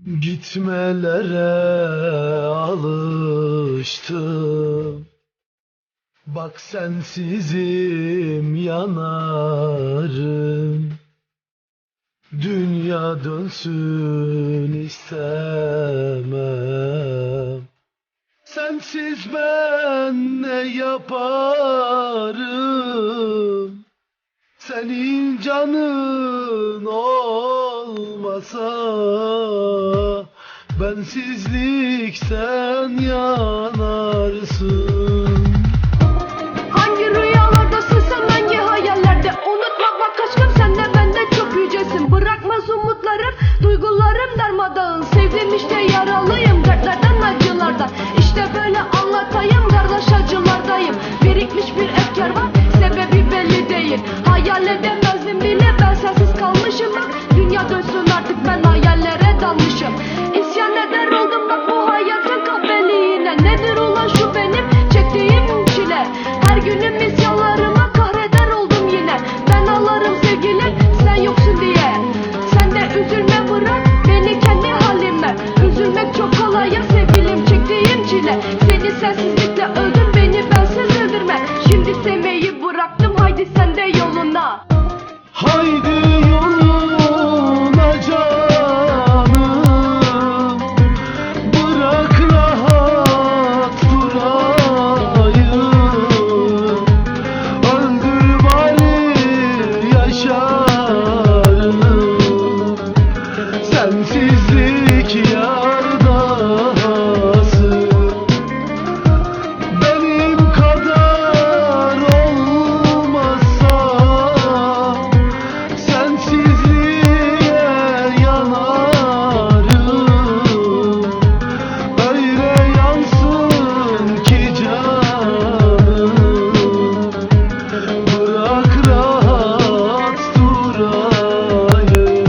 Gitmelere alıştım. Bak sensizim yanarım. Dünya dönsün istemem. Sensiz ben ne yaparım? Senin canın olmasa bensizlikten yanarsın. Hangi rüyalardasın sen, hangi hayallerde? Unutma bak aşkım, sen de benden çok yücesin. Bırakmaz umutlarım, duygularım darmadağın. Sevdim işte, yaralıyım dertlerden, acılardan. İşte böyle anlatayım, kardeş acılardayım. Birikmiş bir efkar var, sebebi belli değil. Hayal edemezdim bile, ben sensiz kalmışım bak. Dünya dönsün artık, ben hayallere dalmışım. İsyan eder oldum bak bu hayatın kahveliğine. Nedir ulan şu benim çektiğim çile? Her günüm isyanlarıma kahreder oldum yine. Ben ağlarım sevgilim sen yoksun diye. Sen de üzülme, bırak beni kendi halime. Üzülmek çok kolay ya sevgilim, çektiğim çile. Seni sensizlikle öldür, beni bensiz öldürme. Şimdi sevmeyi bıraktım, haydi sen de yoluna. Haydi yoluna canım, bırak rahat durayım. Öldür bari yaşarım. Sensizlik yardası benim kadar olmazsa sensizliğe yanarım. Öyle yansın ki canım, bırak rahat durayım.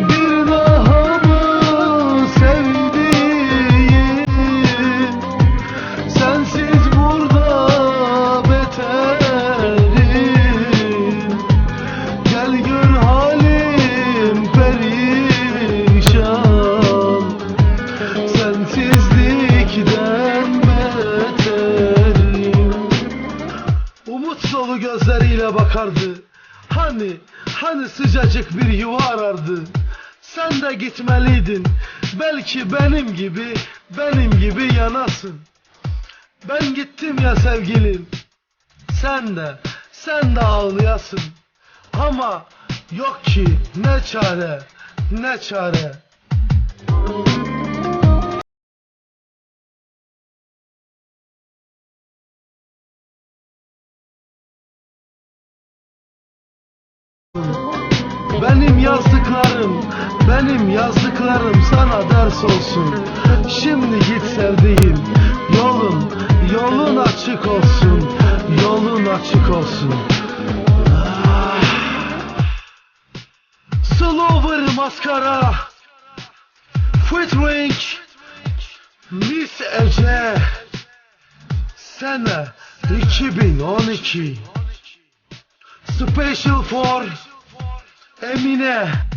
Bir daha mı sevdiğim, sensiz burada beterim. Gel gör halim perişan, sensizlikten beterim. Umut dolu gözleriyle bakardı. Hani sıcacık bir yuva arardı. Sen de gitmeliydin. Belki benim gibi yanasın. Ben gittim ya sevgilim. Sen de ağlayasın. Ama yok ki ne çare. Benim yazdıklarım sana ders olsun. Şimdi git sevdiğim, yolun açık olsun. Yolun açık olsun. Slower Maskara featuring Miss Ece, sene 2012. Special for Emine.